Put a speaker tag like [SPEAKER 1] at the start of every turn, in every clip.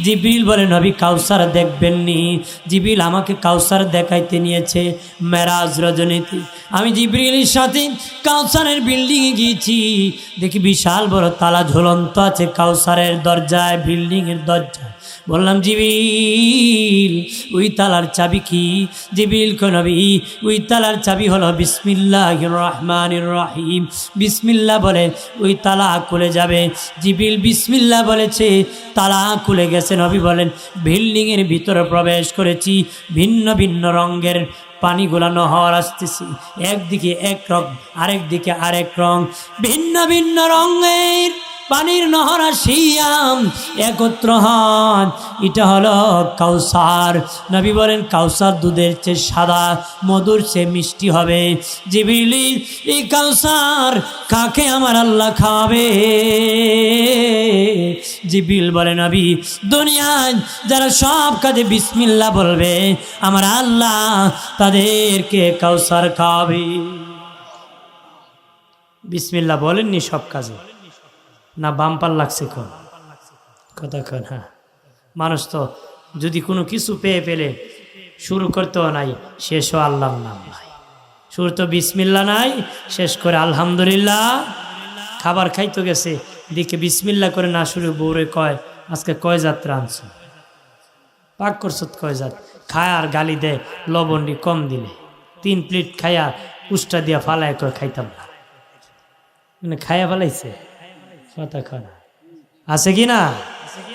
[SPEAKER 1] জিবরিল বলে নবী কাউসার দেখবেননি। জিবরিল আমাকে কাউসার দেখাইতে নিয়েছে মেরাজ রজনীতে। আমি জিবরিলের সাথে কাউসারের বিল্ডিংয়ে গিয়েছি, দেখি বিশাল বড় তালা ঝুলন্ত আছে কাউসারের দরজায়, বিল্ডিংয়ের দরজায়। বললাম জিবরিল ওই তালার চাবি কি? জিবরিল কয় নবী ওই তালার চাবি হলো বিসমিল্লাহির রহমানির রহিম। বিসমিল্লাহ বলে ওই তালা খুলে যাবে। জিবরিল বিসমিল্লাহ বলেছে, তালা খুলে গেছে। নবী বলেন বিল্ডিংয়ের ভিতরে প্রবেশ করেছি, ভিন্ন ভিন্ন রঙের পানিগুলা নহর আসতেছি, একদিকে এক রং আরেক দিকে আরেক রং, ভিন্ন ভিন্ন রঙের পানির নহর আসিয়াম একত্র হন। এটা হলো কাউসার। নবী বলেন কাউসার দুধের চেয়ে সাদা, মধুর চেয়ে মিষ্টি হবে। জিবরিল এই কাউসার কাকে আমার আল্লাহ খাওয়াবে? জিবরিল বলে নবী দুনিয়ায় যারা সব কাজে বিসমিল্লাহ বলবে আমার আল্লাহ তাদেরকে কাউসার খাওয়াবে। বিসমিল্লাহ বলেননি সব কাজে? না বাম্পার লাগছে কোন কতক্ষণ? হ্যাঁ, মানুষ তো যদি কোনো কিছু পেয়ে পেলে শুরু করতেও নাই, শেষও আল্লাহর নাম নাই। শুরু তো বিসমিল্লাহ নাই, শেষ করে আলহামদুলিল্লাহ। খাবার খাইতে গেছে, দিকে বিসমিল্লাহ করে না শুরু বউরে কয় আজকে কয় জাত রাঁধছ, পাক করছ কয় জাত, খায় আর গালি দেয় লবণটি কম দিলে। 3 প্লেট খাইয়া উষ্টা দিয়া ফালায় কয় খাইতাম না, মানে খাইয়া ফেলাইছে। কতক্ষণ আছে কি না?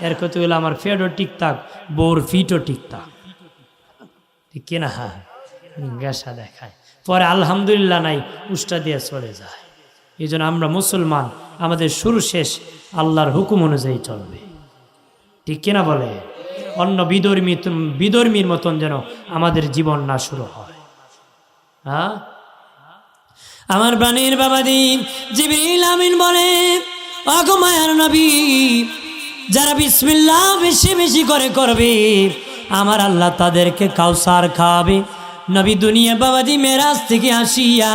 [SPEAKER 1] এর কত হলো আমার ফেডও ঠিকঠাক, বউর ফিটও ঠিকঠাক, ঠিক কিনা? হ্যাঁ, গ্যাসা দেখায় পরে আলহামদুলিল্লাহ নাই, উষ্টা দিয়ে চলে যায়। এই জন্য আমরা মুসলমান, আমাদের শুরু শেষ আল্লাহর হুকুম অনুযায়ী চলবে, ঠিক কিনা বলে? অন্য বিধর্মীর মতন যেন আমাদের জীবন না শুরু হয়। হ্যাঁ, আমার প্রাণের বাবাজি জিবরিল আমিন বলে ওগো মায়ার নবী, যারা বিসমিল্লাহ বেশি বেশি করে করবে আমার আল্লাহ তাদেরকে কাউসার খাওয়াবে। নবী দুনিয়া বাবাজি মেরাজ থেকে আসিয়া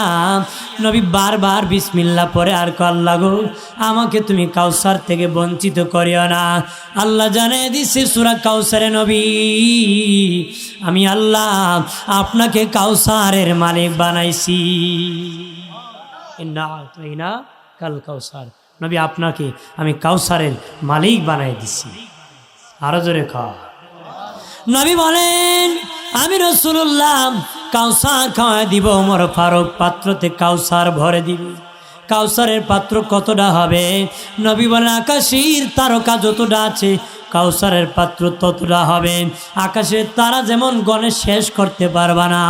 [SPEAKER 1] নবী বারবার বিসমিল্লাহ পরে আর আল্লাহ গো আমাকে তুমি কাউসার থেকে বঞ্চিত করিও না। আল্লাহ জানিয়ে দিছে সূরা কাউসারে নবী আমি আল্লাহ আপনাকে কাউসারের মালিক বানাইছি। ইন্না কাল কাউসার, নবী আপনাকে আমি কাউসারের মালিক বানাই দিছি। আরো জোরে খা। নবী বলেন আমি রাসূলুল্লাহ কাউসার খাওয়াই দিব, ওমর ফারুক পাত্রতে কাউসার ভরে দিবে। কাউসারের পাত্র কতটা হবে? নবী বলেন আকাশের তারকা যতটা আছে কাউসারের পাত্র ততটা হবে। আকাশের তারা যেমন গণে শেষ করতে পারবা না,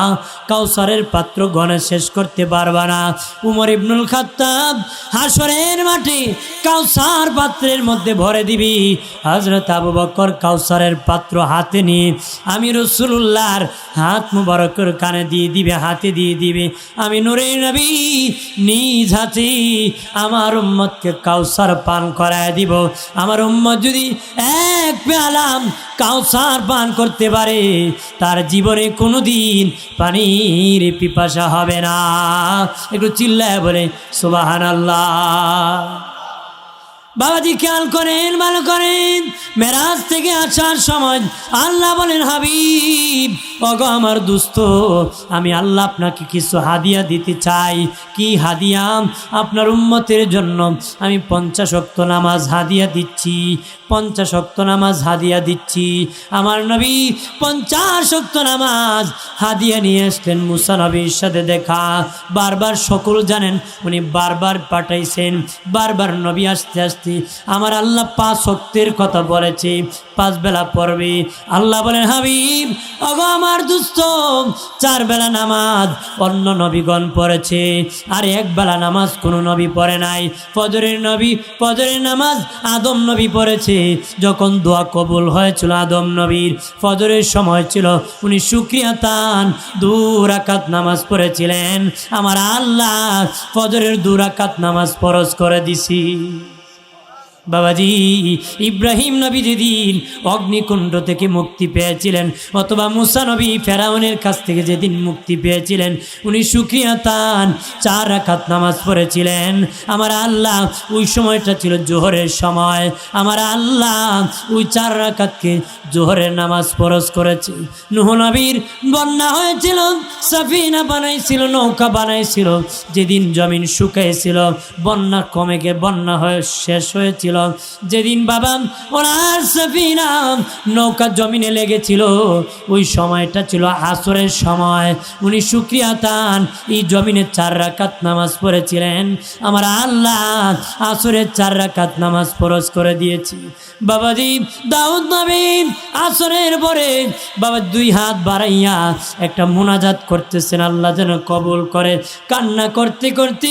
[SPEAKER 1] কাউসারের পাত্র গণে শেষ করতে পারবা না। উমর ইবনুল খাত্তাব হাসরের মাঠে কাউসার পাত্রের মধ্যে ভরে দিবি। হযরত আবু বকর কাউসারের পাত্র হাতে নিয়ে আমি রাসূলুল্লাহর হাত মুবারকের কানে দিয়ে দিবে, হাতে দিয়ে দিবে। আমি নূরে নবী নিজ হাতে আমার উম্মতকে কাউসার পান করায় দিব। আমার উম্মত যদি এক পেয়ালা কাউসার পান করতে পারে তার জীবনে কোনোদিন পানির পিপাসা হবে না। একটু চিল্লায় বলে সুবহানাল্লাহ। বাবাজি খেয়াল করেন, ভালো করেন, মেরাজ থেকে আসার সময় আল্লাহ বলেন হাবিব ওগো আমার দোস্ত আমি আল্লাহ আপনাকে কিছু হাদিয়া দিতে চাই। কি হাদিয়া? আপনার উম্মতের জন্য আমি 50 ওয়াক্ত নামাজ হাদিয়া দিচ্ছি, 50 ওয়াক্ত নামাজ হাদিয়া দিচ্ছি। আমার নবী 50 ওয়াক্ত নামাজ হাদিয়া নিয়ে আসলেন। মুসা নবীর সাথে দেখা, বারবার সকল জানেন উনি বারবার পাঠাইছেন, বারবার নবী আসতে আসতে আমার আল্লাহ 5 ওয়াক্তের কথা বলেছে, 5 বেলা পড়বে। আল্লাহ বলেন হাবিব ওগো আমার দোস্ত 4 বেলা নামাজ অন্য নবীগণ পড়েছে, আর 1 বেলা নামাজ কোনো নবী পড়ে নাই। ফজরের নামাজ আদম নবী পড়েছে। যখন দোয়া কবুল হয়েছিল আদম নবীর ফজরের সময় ছিল, উনি শুকরিয়া তান 2 রাকাত নামাজ পড়েছিলেন। আমার আল্লাহ ফজরের 2 রাকাত নামাজ ফরজ করে দিছি। বাবাজি ইব্রাহিম নবী যেদিন অগ্নিকুণ্ড থেকে মুক্তি পেয়েছিলেন, অথবা মুসা নবী ফেরাউনের কাছ থেকে যেদিন মুক্তি পেয়েছিলেন, উনি শুকরিয়া তান 4 রাকাত নামাজ পড়েছিলেন। আমার আল্লাহ ওই সময়টা ছিল জোহরের সময়, আমার আল্লাহ ওই 4 রাকাতকে জোহরের নামাজ ফরজ করেছে। নূহ নবীর বন্যা হয়েছিল, সাফিনা বানাইছিল, নৌকা বানাইছিল, যেদিন জমিন শুকিয়েছিল, বন্যা কমে গিয়ে বন্যা হয়ে শেষ হয়েছিল, যেদিন বাবা ওনার সাফিনা নৌকা জমিনে লেগেছিল, ওই সময়টা ছিল আসরের সময়। উনি শুকরিয়া তান এই জমিনে 4 রাকাত নামাজ পড়েছিলেন। আমার আল্লাহ আসরের 4 রাকাত নামাজ ফরজ করে দিয়েছি। বাবাজি দাউদ নবী আসরের পরে বাবা 2 হাত বাড়াইয়া একটা মুনাজাত করতেছেন, আল্লাহ যেন কবুল করে। কান্না করতে করতে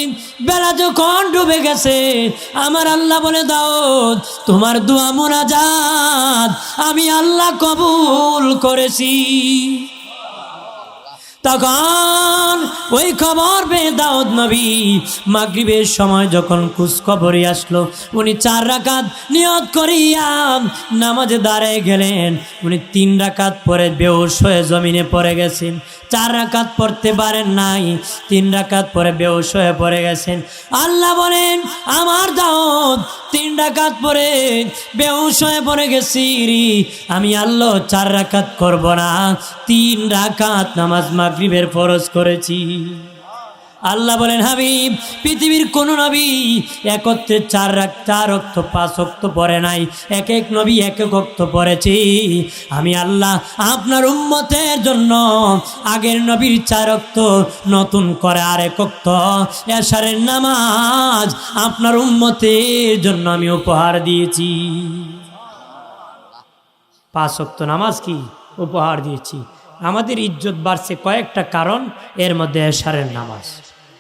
[SPEAKER 1] বেলা যখন ডুবে গেছে, আমার আল্লাহ বলে দাউদ তোমার দোয়া মুনাজাত আমি আল্লাহ কবুল করেছি। তখন ওই খবর পেয়ে দাউদ নবী মাগরিবের সময় যখন খোঁজখবরে আসলো, উনি 4 রাকাত নিয়ত করিয়া নামাজে দাঁড়িয়ে গেলেন। উনি 3 রাকাত পরে বেহুশ হয়ে জমিনে পড়ে গেছেন। 4 রাকাত পড়তে পারেন নাই, 3 রাকাত পরে বেহুশ হয়ে পড়ে গেছেন। আল্লাহ বলেন আমার দাউদ 3 রাকাত পরে বেহুশ হয়ে পড়ে গেছি, আমি আল্লাহ 4 রাকাত করব না, 3 রাকাত নামাজ মাগরিবের ফরজ করেছি। আল্লাহ বলেন হাবিব পৃথিবীর কোন নবী একত্রে 4 ওয়াক্ত 5 ওয়াক্ত পড়ে নাই, এক এক নবী এক এক ওয়াক্ত পড়েছি। আমি আল্লাহ আপনার উম্মতের জন্য আগের নবীর 4 ওয়াক্ত নতুন করে আরেক ওয়াক্ত এশারের নামাজ আপনার উম্মতের জন্য আমি উপহার দিয়েছি। 5 ওয়াক্ত নামাজ কি উপহার দিয়েছি। আমাদের ইজ্জত বাড়ছে কয়েকটা কারণ, এর মধ্যে এশারের নামাজ।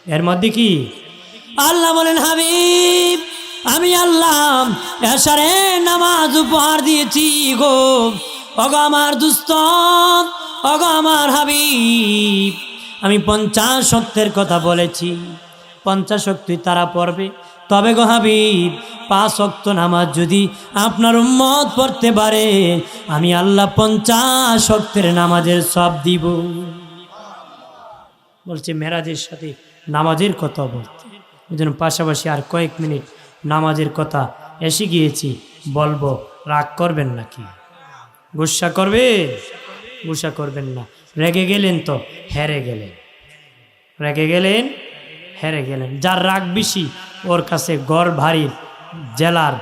[SPEAKER 1] এর মধ্যে কি আল্লাহ বলেন হাবিব আমি আল্লাহ এশারের নামাজ উপহার দিয়েছি গো। ওগো আমার দোস্ত, ওগো আমার হাবিব, আমি 50 ওয়াক্তের কথা বলেছি। 50 ওয়াক্তই তারা পড়বে। তবে গো হাবিব 5 ওয়াক্ত নামাজ যদি আপনার উম্মত পড়তে পারে, আমি আল্লাহ 50 ওয়াক্তের নামাজের সব দিব। বলছে মেরাজের সাথে নামাজের কথা বলতে, ওই জন্য পাশাপাশি আর কয়েক মিনিট নামাজের কথা এসে গিয়েছি, বলবো। রাগ করবেন নাকি? গুসা করবে? গুসা করবেন না। রেগে গেলেন তো হেরে গেলেন, রেগে গেলেন হেরে গেলেন। যার রাগ বেশি ওর কাছে গড় ভারী জেলার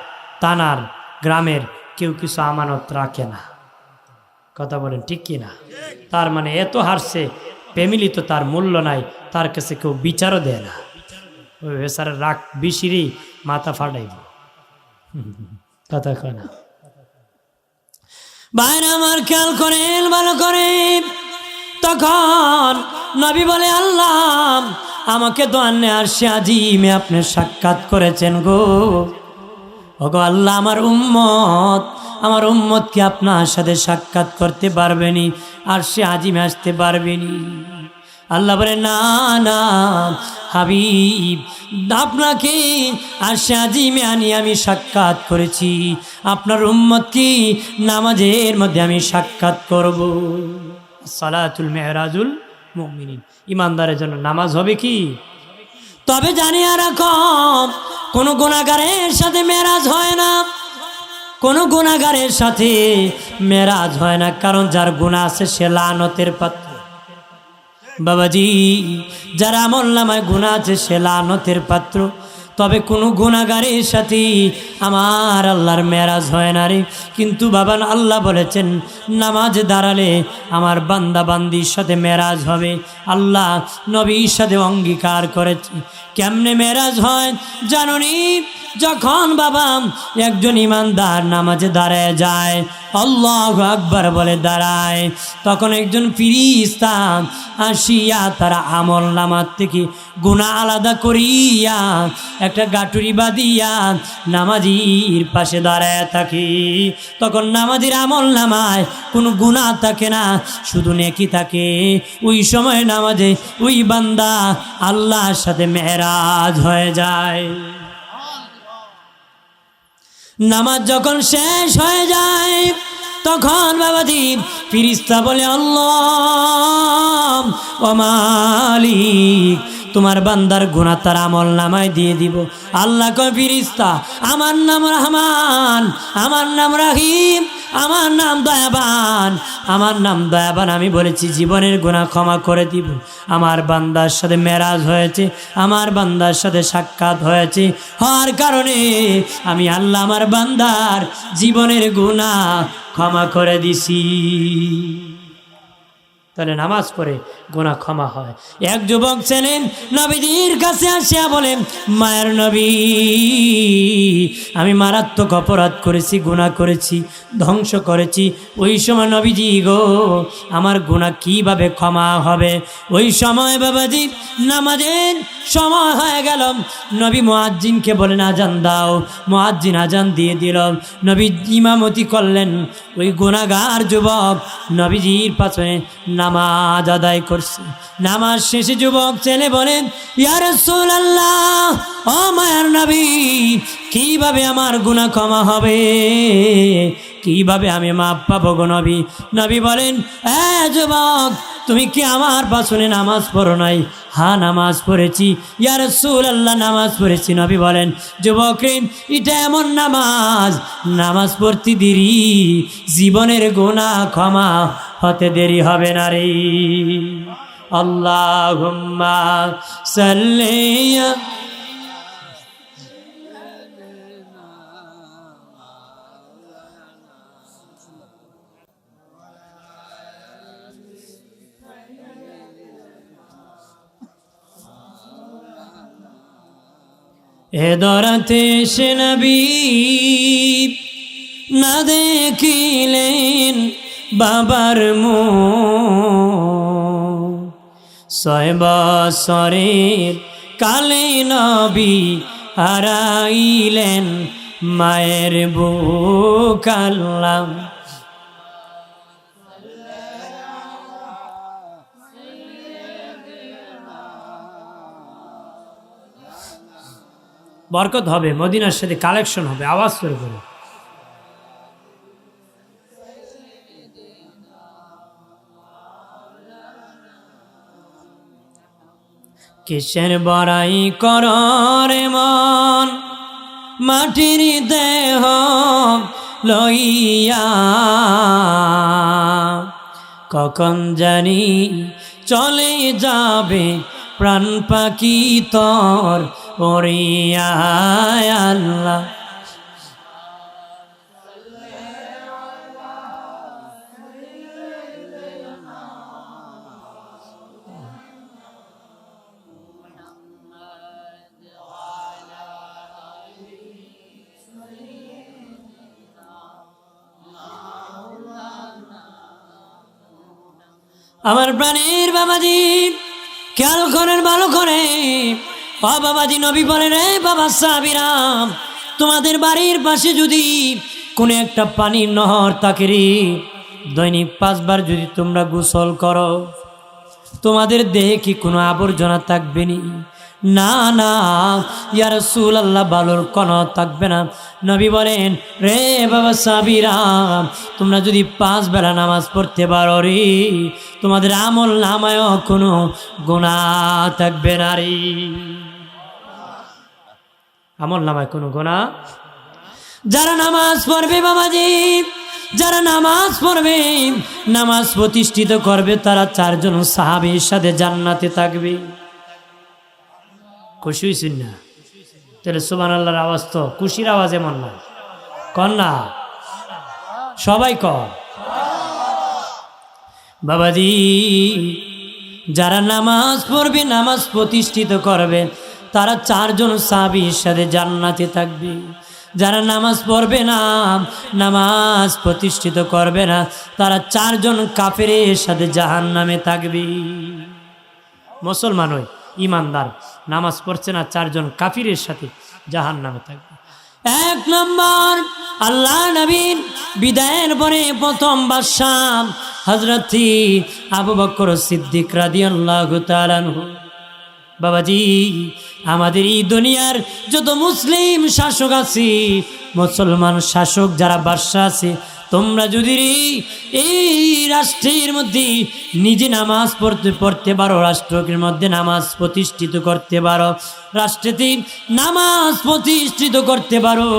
[SPEAKER 1] থানার গ্রামের কেউ কিছু আমানত রাখে না। কথা বলেন ঠিক কি না? তার মানে এত হারছে, ফ্যামিলি তো তার মূল্য নাই, তার কাছে কেউ বিচারও দেয় না। ওই বেচারার রাগ বেশিরই মাথা ফাটাইব। কথা কয় না? বাইরে আমার খেয়াল করেন ভালো করে। তখন নবী বলে আল্লাহ আমাকে তো আন্নে আর সে আজিমে আপনি সাক্ষাৎ করেছেন গো। ওগো আল্লাহ আমার উম্মত কি আপনার সাথে সাক্ষাৎ করতে পারবেনি, আর সে আজিমে আসতে পারবেনি? আল্লাহ বলে না না হাবিব, আপনাকে আর সে আজিমে আনি আমি সাক্ষাৎ করেছি, আপনার উম্মত কি নামাজের মধ্যে আমি সাক্ষাৎ করব। সালাতুল মেহরাজুল মুমিনিন, ইমানদারের জন্য নামাজ হবে কি? তবে জানিয়ে রাখো কোন গুনাহগারের সাথে মেরাজ হয় না, কোন গুনাহগারের সাথে মেরাজ হয় না, কারণ যার গুনাহ আছে সে লানতের পাত্র। বাবাজি যার আমলনামায় গুনাহ আছে সে লানতের পাত্র। তবে কোনো গুনাহগারের সাথে আমার আল্লাহর মেরাজ হয় না রে। কিন্তু বাবা আল্লাহ বলেছেন নামাজে দাঁড়ালে আমার বান্দা বান্দির সাথে মেরাজ হবে। আল্লাহ নবীর সাথে অঙ্গীকার করেছে। কেমনে মেরাজ হয় জানুনি? যখন বাবা একজন ইমানদার নামাজে দাঁড়ায় যায়, আল্লাহু আকবার বলে দাঁড়ায়, তখন একজন ফেরেশতা আসিয়া তার আমল নামার থেকে গুনাহ আলাদা করিয়া একটা গাটুরি বাঁধিয়া নামাজির পাশে দাঁড়ায় থাকে। তখন নামাজির আমল নামায় কোনো গুনাহ থাকে না, শুধু নেকি থাকে। ওই সময় নামাজে ওই বান্দা আল্লাহর সাথে মেরাজ হয়ে যায়। নামাজ যখন শেষ হয়ে যায় তখন বাবাজি ফেরেশতা বলে, আল্লাহ ও মালিক, তোমার বান্দার গুনাহ তার আমল নামায় দিয়ে দিব। আল্লাহ কয়, ফেরেশতা, আমার নাম রহমান, আমার নাম রহিম, আমার নাম দয়াবান, আমার নাম দয়াবান। আমি বলেছি জীবনের গুনাহ ক্ষমা করে দিব। আমার বান্দার সাথে মেরাজ হয়েছে, আমার বান্দার সাথে সাক্ষাৎ হয়েছে, হওয়ার কারণে আমি আল্লাহ আমার বান্দার জীবনের গুনাহ ক্ষমা করে দিছি। তাহলে নামাজ পড়ে গুনাহ ক্ষমা হয়। এক যুবক ছিলেন, নবীজির কাছে আসিয়া বলেন, মায়ের নবী, আমি মারাত্মক অপরাধ করেছি, গুনাহ করেছি, ধ্বংস করেছি। ওই সময় নবীজি গো, আমার গুনাহ কিভাবে ক্ষমা হবে? ওই সময় বাবাজি নামাজের সময় হয়ে গেল। নবী মুয়াজ্জিনকে বলেন, আজান দাও। মুয়াজ্জিন আজান দিয়ে দিল। নবী ইমামতি করলেন। ওই গুনাহগার যুবক নবীজির পাশে নামাজ আদায় করছে। নামাজ শেষে যুবক ছেলে বলেন, ইয়া রাসূলুল্লাহ, ও মায়ের নবী, কিভাবে আমার গুনাহ ক্ষমা হবে? কিভাবে আমি মাপ পাবো গো নবী? নবী বলেন, এ যুবক, তুমি কি আমার পাশে নামাজ পড়ো নাই? হ্যাঁ, নামাজ পড়েছি ইয়া রাসূলুল্লাহ, নামাজ পড়েছি। নবী বলেন, যুবক, এটা এমন নামাজ, নামাজ পড়তে দেরি, জীবনের গুনাহ ক্ষমা হতে দেরি হবে না রে। আল্লাহুম্মা সাল্লি। এ দরাতে সে নবী না দেখিলেন বাবার মুখ, 6 বছরের কালে নবী হারাইলেন মায়ের বুক। আল্লাহ বরকত হবে, মদিনার সাথে কালেকশন হবে। আওয়াজ করে বলো। কিসের বড়াই করে মন, মাটির দেহ লইয়া, কখন জানি চলে যাবে প্রাণ পাখি তোর ওরিয়া। আল্লাহ আমার প্রাণের বাবাজি, খেয়াল করেন, ভালো করে। ও বাবাজি, নবী বলেন, রে বাবা সাহাবীরাম, তোমাদের বাড়ির পাশে যদি কোনো একটা পানির নহর থাকে রে, দৈনিক 5 বার যদি তোমরা গোসল করো, তোমাদের দেহে কি কোনো আবর্জনা থাকবে নি? না না ইয়া রাসূলুল্লাহ, বালুর কোনো থাকবে না। নবী বলেন, রে বাবা সাহাবীরাম, তোমরা যদি 5 বেলা নামাজ পড়তে পারো রে, তোমাদের আমল নামায়ও কোনো গুনাহ থাকবে না রে। আমল নামায় কোনো গুনাহ। যারা নামাজ পড়বে বাবাজি, যারা নামাজ পড়বে, নামাজ প্রতিষ্ঠিত করবে, তারা 4 জন সাহাবীর সাথে জান্নাতে থাকবে। খুশি হইছেন না? তাহলে সুবহানাল্লাহর আওয়াজ তো খুশির আওয়াজ, এমন না কর না, সবাই কর। বাবাজি, যারা নামাজ পড়বে, নামাজ প্রতিষ্ঠিত করবে, তারা 4 জন সাহাবীর সাথে জান্নাতে থাকবে। যারা নামাজ পড়বে না, নামাজ প্রতিষ্ঠিত করবে না, তারা 4 জন কাফেরের সাথে জাহান্নামে থাকবে। মুসলমান হই, ইমানদার, নামাজ পড়ছে না, 4 জন কাফিরের সাথে জাহান্নামে থাকবে। 1 নম্বর, আল্লাহ নবীর বিদায়ের পরে প্রথম বাদশা হযরত আবু বকর সিদ্দিক রাদিয়াল্লাহু তাআলা আনহু। বাবাজি, আমাদের এই দুনিয়ার যত মুসলিম শাসক আছে, মুসলমান শাসক যারা বাদশা আছে, তোমরা যদি এই রাষ্ট্রের মধ্যে নিজে নামাজ পড়তে পারো, রাষ্ট্রের মধ্যে নামাজ প্রতিষ্ঠিত করতে পারো, রাষ্ট্রেতে নামাজ প্রতিষ্ঠিত করতে পারো,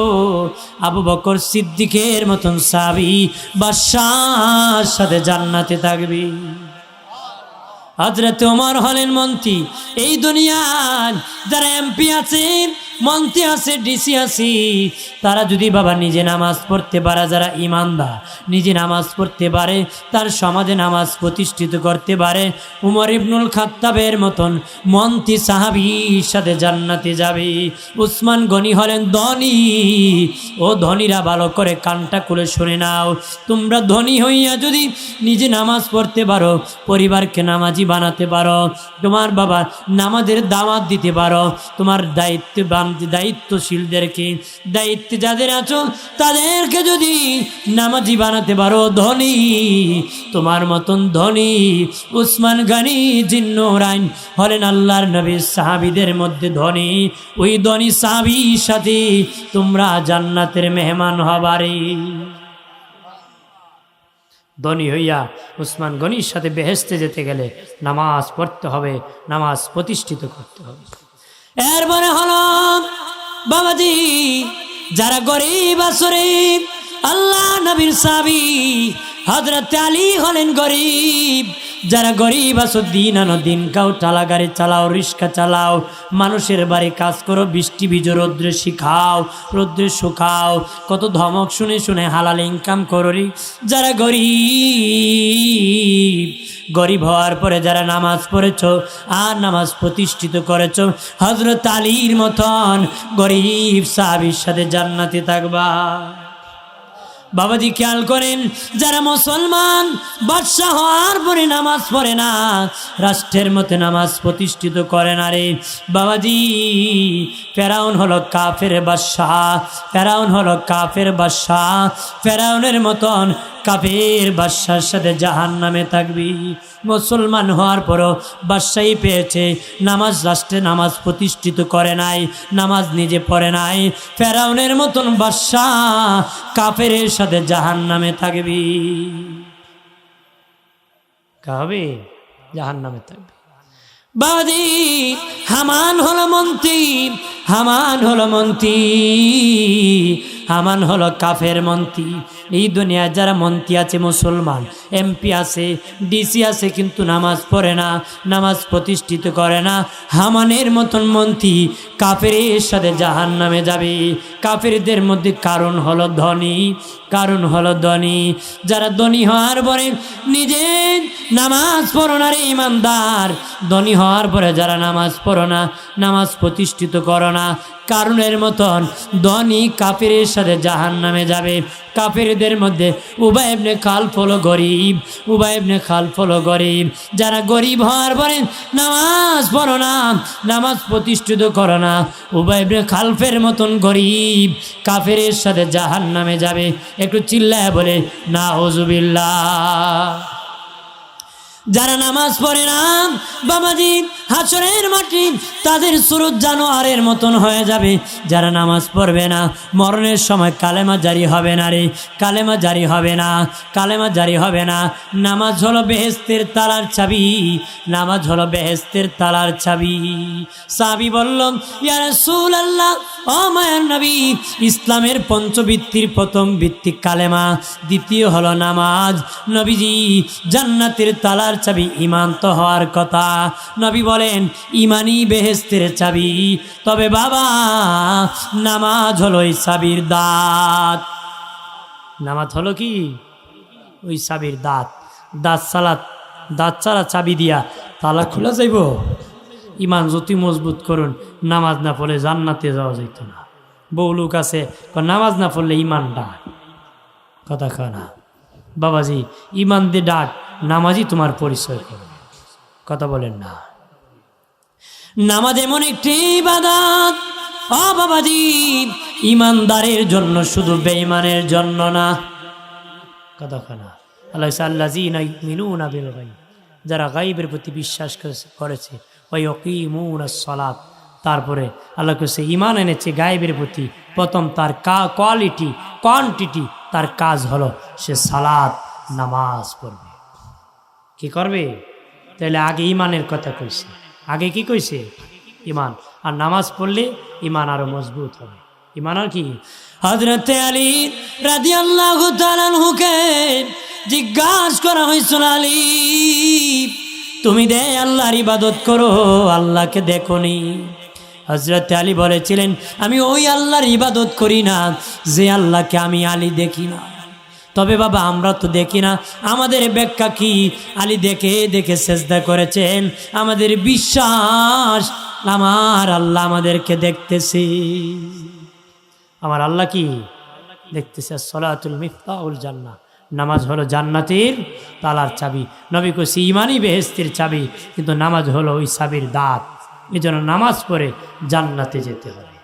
[SPEAKER 1] আবু বকর সিদ্দিকের মতন সাহাবী বাদশার সাথে জান্নাতে থাকবে। হযরত ওমর হলেন মন্ত্রী। এই দুনিয়ার যারা এমপি আছেন, মন্ত্রী আছে, ডিসি আছে, তারা যদি বাবা নিজে নামাজ পড়তে পারে, যারা ইমানদার নিজে নামাজ পড়তে পারে, তার সমাজে নামাজ প্রতিষ্ঠিত করতে পারে, উমর ইবনুল খাত্তাবের মতন মন্ত্রী সাহাবীর সাথে জান্নাতে যাবে। উসমান গনি হলেন ধনী। ও ধনীরা ভালো করে কানটা খুলে শুনে নাও, তোমরা ধনী হইয়া যদি নিজে নামাজ পড়তে পারো, পরিবারকে নামাজি বানাতে পারো, তোমার বাবা নামাজের দাওয়াত দিতে পারো, তোমার দায়িত্বশীলদেরকে, দায়িত্বে যাদের আছো তাদেরকে যদি নামাজি বানাতে পারো, ধনী, তোমার মতন ধনী উসমান গনি জিন্নুরাইন হলেন আল্লাহর নবীর সাহাবীদের মধ্যে ধনী। ওই ধনী সাহাবীর সাথে তোমরা জান্নাতের মেহমান হবারে। ধনী হইয়া উসমান গনির সাথে বেহেশতে যেতে গেলে নামাজ পড়তে হবে, নামাজ প্রতিষ্ঠিত করতে হবে। এরপরে হলো বাবাজি যারা গরিব আসরে, আল্লাহ নবীর সাহাবী হযরত আলী হলেন গরিব। যারা গরিব আছো, দিন আনো দিন খাও, টালা গাড়ি চালাও, রিক্সা চালাও, মানুষের বাড়ি কাজ করো, বৃষ্টি ভিজো, রৌদ্রে শিখাও, রৌদ্রে শুকাও, কত ধমক শুনে শুনে হালাল ইনকাম করো। যারা গরিব, গরিব হওয়ার পরে যারা নামাজ পড়েছ আর নামাজ প্রতিষ্ঠিত করেছ, হযরত আলীর মতন গরিব সাহাবীর সাথে জান্নাতে থাকবা। বাবাজি খেয়াল করেন, যারা মুসলমান বাদশা হওয়ার পরে নামাজ পড়ে না, রাষ্ট্রের মধ্যে নামাজ প্রতিষ্ঠিত করে না রে বাবাজি, ফেরাউন হলো কাফের বাদশা, ফেরাউন হলো কাফের বাদশা, ফেরাউনের মতন কাফের বাদশার সাথে জাহান্নামে থাকবি। মুসলমান হওয়ার পরও বাদশাহী পেয়েছে, নামাজ রাষ্ট্রে নামাজ প্রতিষ্ঠিত করে নাই, নামাজ নিজে পড়ে নাই, ফেরাউনের মতন বাদশা কাফের সাথে জাহান্নামে থাকবি, কাবে জাহান্নামে থাকবি। বাদি হামান হলো মন্ত্রী, হামান হলো মন্ত্রী, হামান হলো কাফের মন্ত্রী। এই দুনিয়ায় যারা মন্ত্রী আছে, মুসলমান এমপি আছে, ডিসি আছে, কিন্তু নামাজ পড়ে না, নামাজ প্রতিষ্ঠিত করে না, হামানের মতন মন্ত্রী কাফেরের সাথে জাহান্নামে যাবে। কাফেরদের মধ্যে কারণ হলো ধনী, কারণ হলো ধনী। যারা ধনী হওয়ার পরে নিজে নামাজ পড়ো না রে ইমানদার, ধনী হওয়ার পরে যারা নামাজ পড়ো না, নামাজ প্রতিষ্ঠিত করো না, কারণের মতন ধনী কাফেরের সাথে জাহান্নামে যাবে। কাফেরদের মধ্যে উবাই ইবনে খালফ হলো গরিব, উবাই ইবনে খালফ হলো গরিব। যারা গরিব হওয়ার পরে নামাজ পড়ো না, নামাজ প্রতিষ্ঠিত করো না, উবাই ইবনে খালফের মতন গরিব কাফেরের সাথে জাহান্নামে যাবে। একটু চিল্লায় বলে নাউজুবিল্লাহ। যারা নামাজ পড়ে না বাবাজি, হাসরের মাটি তাদের সুরত জানোয়ারের মতন হয়ে যাবে। যারা নামাজ পড়বে না, মরণের সময় কালেমা জারি হবে না রে, কালেমা জারি হবে না, কালেমা জারি হবে না। নামাজ হলো বেহেশতের তালার চাবি, নামাজ হলো বেহেশতের তালার চাবি। সাহাবী বলল, ইয়া রাসূলুল্লাহ, ও মায়ার নবী, ইসলামের পঞ্চভিত্তির প্রথম ভিত্তি কালেমা, দ্বিতীয় হলো নামাজ। নবীজি, জান্নাতের তালার চাবি ঈমান তো হওয়ার কথা। নবী বলেন ঈমানই বেহেশতের চাবি। তবে বাবা, নামাজ হলো ওই চাবির দাঁত। নামাজ হলো কি? ওই চাবির দাঁত। দাঁত ছাড়া চাবি দিয়া তালা খোলা যাইব? ঈমান যতই মজবুত করুন, নামাজ না পড়লে জান্নাতে যাওয়া যাইত না। বহু লোক আছে নামাজ না পড়লে ঈমান ডাক, কথা কয় না। বাবাজি, ঈমান দিয়ে ডাক, নামাজই তোমার পরিচয় করবে, কথা বলেন না। নামাজ এমন একটি ইবাদত, ও বাবাজি, ঈমানদারের জন্য, শুধু বেঈমানের জন্য না, কথা কয় না। আল্লাযীনা ইউমিনুনা বিল গায়ব, যারা গায়বের প্রতি বিশ্বাস করেছে, ওয়া ইয়াকিমুনাস সালাত, তারপরে আল্লাহ কাছে ঈমান এনেছে গায়েবের প্রতি, প্রথম তার কোয়ালিটি কোয়ান্টিটি তার কাজ হলো সে সালাত নামাজ পড়বে। কি করবে? তাহলে আগে ঈমানের কথা কইছে, আগে কি কইছে? ঈমান। আর নামাজ পড়লে ঈমান আরো মজবুত হবে। ঈমান আর কি? হযরত আলী রাদিয়াল্লাহু তাআলা আনহুকে জিজ্ঞাসা করা হয়েছিল, আলী তুমি দে আল্লাহর ইবাদত করো, আল্লাহকে দেখোনি? হযরত আলী বলেছিলেন, আমি ওই আল্লাহর ইবাদত করি না যে আল্লাহকে আমি আলী দেখি না। তবে বাবা আমরা তো দেখি না, আমাদের ব্যাখ্যা কি? আলী দেখে দেখে সেজদা করেছেন, আমাদের বিশ্বাস আমার আল্লাহ আমাদেরকে দেখতেছে। আমার আল্লাহ কি দেখতেছে? সলাতুল মিফতাহুল জান্নাহ, নামাজ হলো জান্নাতের তালার চাবি। নবী কইছে ঈমানই বেহেশতের চাবি, কিন্তু নামাজ হলো ওই চাবির দাঁত। এই জন্য নামাজ পড়ে জান্নাতে যেতে হবে।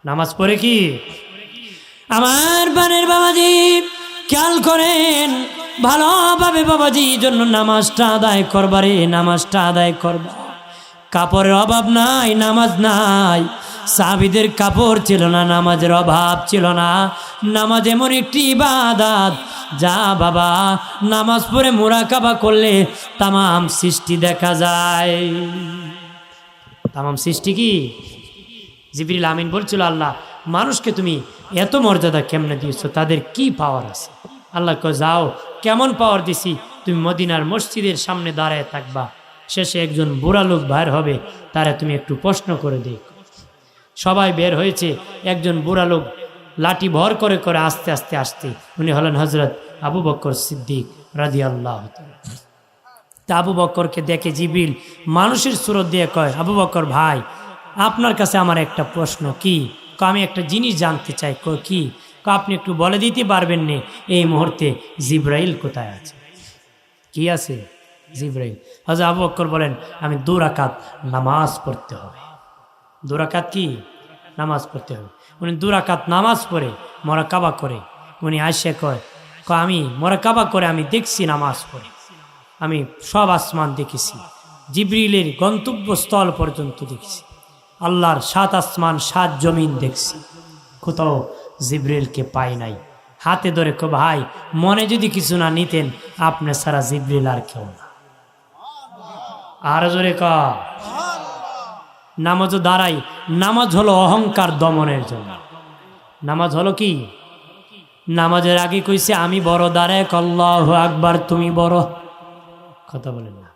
[SPEAKER 1] নামাজ পড়ে কি আমার বানের বাবাজি খেয়াল করেন ভালোভাবে বাবাজি, জন্য নামাজটা আদায় করবারে, নামাজটা আদায় করবা। কাপড়ের অভাব নাই, নামাজ নাই। সাহাবীদের কাপড় ছিল না, নামাজের অভাব ছিল না। নামাজ এমন একটি ইবাদত যা বাবা নামাজ পড়ে মুরাকাবা করলে তামাম সৃষ্টি দেখা যায়। তামাম সৃষ্টি কি? জিবরিল আমিন বলছিল, আল্লাহ মানুষকে তুমি এত মর্যাদা কেমনে দিয়েছো, তাদের কি পাওয়ার আছে? আল্লাহ কয় যাও, কেমন পাওয়ার দিছি? তুমি মদিনার মসজিদের সামনে দাঁড়ায় থাকবা, শেষে একজন বুড়া লোক বাইর হবে, তারা তুমি একটু প্রশ্ন করে দেখো। সবাই বের হয়েছে, একজন বুড়া লোক লাঠি ভর করে করে আস্তে আস্তে আসতে, উনি হলেন হযরত আবু বকর সিদ্দিক রাদিয়াল্লাহু তাআলা। তা আবু বকরকে দেখে জিবরিল মানুষের সুরত দিয়ে কয়, আবু বকর ভাই আপনার কাছে আমার একটা প্রশ্ন। কি? আমি একটা জিনিস জানতে চাই। কি? আপনি একটু বলে দিতে পারবেন না এই মুহূর্তে জিবরাইল কোথায় আছে? কি আছে? জিবরাইল। হযরত আবু বকর বলেন, আমি 2 রাকাত নামাজ পড়তে হবে। 2 রাকাত কি? নামাজ পড়তে হবে। উনি 2 রাকাত নামাজ পড়ে মুরাকাবা করে উনি আয়েশা কয়, আমি মুরাকাবা করে আমি দেখছি নামাজ পড়ে, আমি সব আসমান দেখেছি, জিবরিলের গন্তব্যস্থল পর্যন্ত দেখছি, আল্লাহর 7 আসমান 7 জমিন দেখছি, কোথাও জিবরিলকে পাই নাই। হাতে ধরে কো ভাই মনে যদি কিছু না নিতেন আপনি সারা জিবরিল আর কেউ না। আর জোরে কা নামাজও দাঁড়াই। নামাজ হলো অহংকার দমনের জন্য। নামাজ হলো কি? নামাজের আগে কইছে আমি বড়, দাঁড়ায় আল্লাহু আকবার তুমি বড়, কথা বলেন না,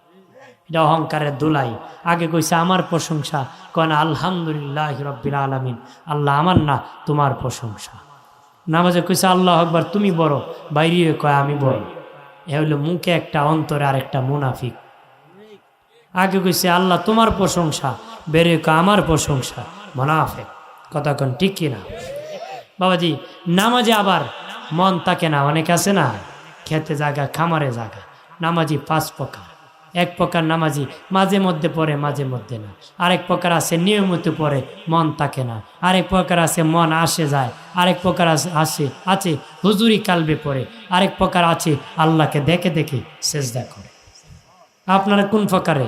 [SPEAKER 1] এটা অহংকারের দুলাই। আগে কইছে আমার প্রশংসা, কন আলহামদুলিল্লাহ রাব্বিল আলামিন, আল্লাহ আমার না তোমার প্রশংসা। নামাজে কইছে আল্লাহু আকবার তুমি বড়, বাইরে কয় আমি বড়। এ হলো মুখে একটা, অন্তরে আর একটা মুনাফিক। আগে কইছে আল্লাহ তোমার প্রশংসা, বেরে কয় আমার প্রশংসা, মুনাফিক। কথা কন ঠিক কিনা বাবাজি? নামাজে আবার মন থাকে না, অনেক আছে না, খেতে জায়গা খামারে জায়গা। নামাজি 5 প্রকার। এক প্রকার নামাজি মাঝে মধ্যে পড়ে, মাঝে মধ্যে না। আরেক প্রকার আছে নিয়মিত পড়ে, মন থাকে না। আরেক প্রকার আছে মন আসে যায়। আরেক প্রকার আছে হুজুরি কালবে পড়ে। আরেক প্রকার আছে আল্লাহকে দেখে দেখে সেজদা করে। আপনারা কোন প্রকারে?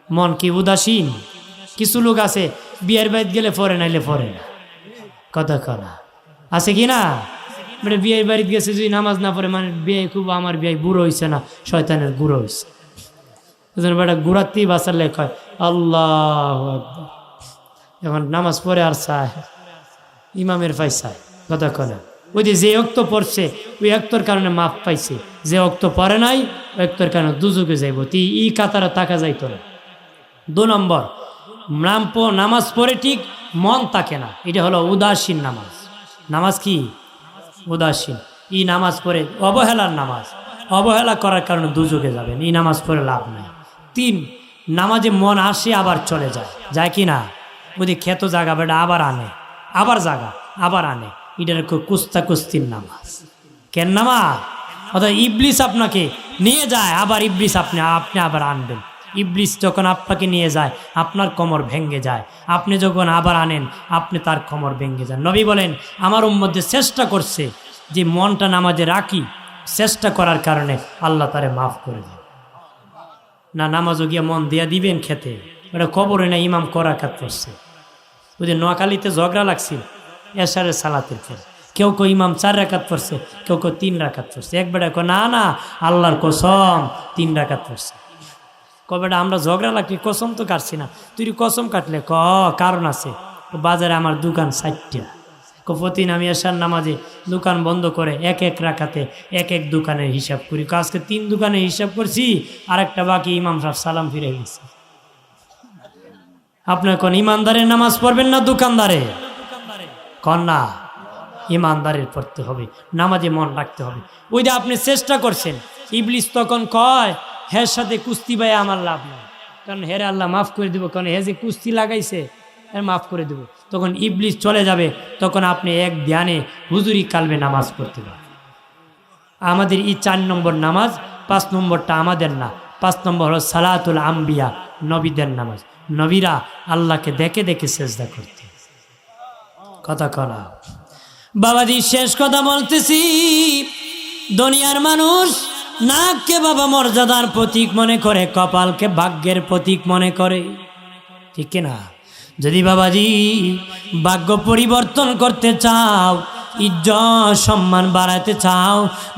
[SPEAKER 1] মন কি উদাসীন? কিছু লোক আছে বিয়ের বাইত গেলে পড়ে, নাইলে পড়ে না, কথা কনা আছে কি না? মানে বিয়ের বাড়িতে গেছে যদি নামাজ না পড়ে, মানে বিয়ে খুব, আমার বিয়ে বুড়ো হয়েছে না, শয়তানের গুঁড়ো হয়েছে। বেটা গুড়াতেই বাঁচার লেখ হয় আল্লাহ আকবার। এখন নামাজ পড়ে আর চায় ইমামের পাই চায়, কথা কনা। ওই যে অক্ত পড়ছে ওই অক্তর কারণে মাফ পাইছে, যে অক্ত পড়ে নাই ওই অক্তর কারণে দুজকে যাইব, ই কাতারে টাকা যাইতো না। 2 নম্বর, নামাজ পড়ে ঠিক মন থাকে না, এটা হলো উদাসীন নামাজ। নামাজ কি? উদাসীন। ই নামাজ পড়ে অবহেলার নামাজ, অবহেলা করার কারণে দুজকে যাবেন, এই নামাজ পড়ে লাভ নাই। 3, নামাজে মন আসে আবার চলে যায়, যায় কি না? ওদের খেত জাগা বেটা আবার আনে, আবার জাগা আবার আনে, এটার কুস্তা কুস্তির নামাজ। কেন নামাজ? অর্থাৎ ইবলিস আপনাকে নিয়ে যায়, আবার ইবলিস আপনি আবার আনবেন। ইবলিস যখন আপনাকে নিয়ে যায় আপনার কোমর ভেঙে যায়, আপনি যখন আবার আনেন আপনি তার কোমর ভেঙে যান। নবী বলেন আমার উম্মতে চেষ্টা করছে যে মনটা নামাজে রাখি, চেষ্টা করার কারণে আল্লাহ তারে মাফ করে দেন না। নামাজও গিয়ে মন দিয়া দিবেন খেতে, ওটা কবরে না ইমাম করাকাত পড়ছে। ওই যে নোয়াখালীতে ঝগড়া লাগছিল এশারের সালাতের পর, কেউ কেউ ইমাম 4 রাকাত পড়ছে, কেউ কেউ 3 রাকাত পড়ছে। এক বেটা কয় না না আল্লাহর কসম 3 রাকাত পড়ছে। বেটা আমরা ঝগড়া লাগলি কসম তো কাটছি না, তুই কসম কাটলে কারণ আছে। বাজারে আমার দোকান 4টা, প্রতিদিন আমি এশার নামাজে দোকান বন্ধ করে এক এক রাকাতে এক এক দোকানের হিসাব করি। আজকে 3 দোকানের হিসাব করছি, আরেকটা বাকি ইমাম সাহেব সালাম ফিরে গেছে। আপনার কোন ইমানদারের নামাজ পড়বেন না দোকানদারে? কন্যা ইমানদারের পড়তে হবে, নামাজে মন রাখতে হবে। ওই যে আপনি চেষ্টা করছেন, ইবলিস তখন কয় হের সাথে কুস্তি ভাই আমার লাভ নেই, কারণ হেরে আল্লাহ মাফ করে দিব, কারণ হে যে কুস্তি লাগাইছে এর মাফ করে দেব। তখন ইবলিস চলে যাবে, তখন আপনি এক ধ্যানে হুজুরি কালবে নামাজ পড়তে পারবেন। আমাদের এই 4 নম্বর নামাজ, 5 নম্বরটা আমাদের না। 5 নম্বর হলো সালাতুল আম্বিয়া, নবীদের নামাজ। নবীরা আল্লাহকে দেখে দেখে সেজদা করতে। কথা কনা বাবাজি, শেষ কথা বলতেছি, দুনিয়ার মানুষ নাককে বাবা মর্যাদার প্রতীক মনে করে, কপালকে ভাগ্যের প্রতীক মনে করে, ঠিক কিনা? যদি বাবাজি ভাগ্য পরিবর্তন করতে চাও, ইজ্জত সম্মান বাড়াতে চাও,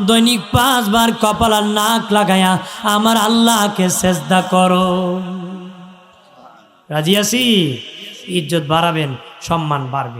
[SPEAKER 1] দৈনিক 5 বার কপাল আর নাক লাগায়া আমার আল্লাহকে সেজদা করো। রাজি আছি? ইজ্জত বাড়াবেন, সম্মান বাড়বে।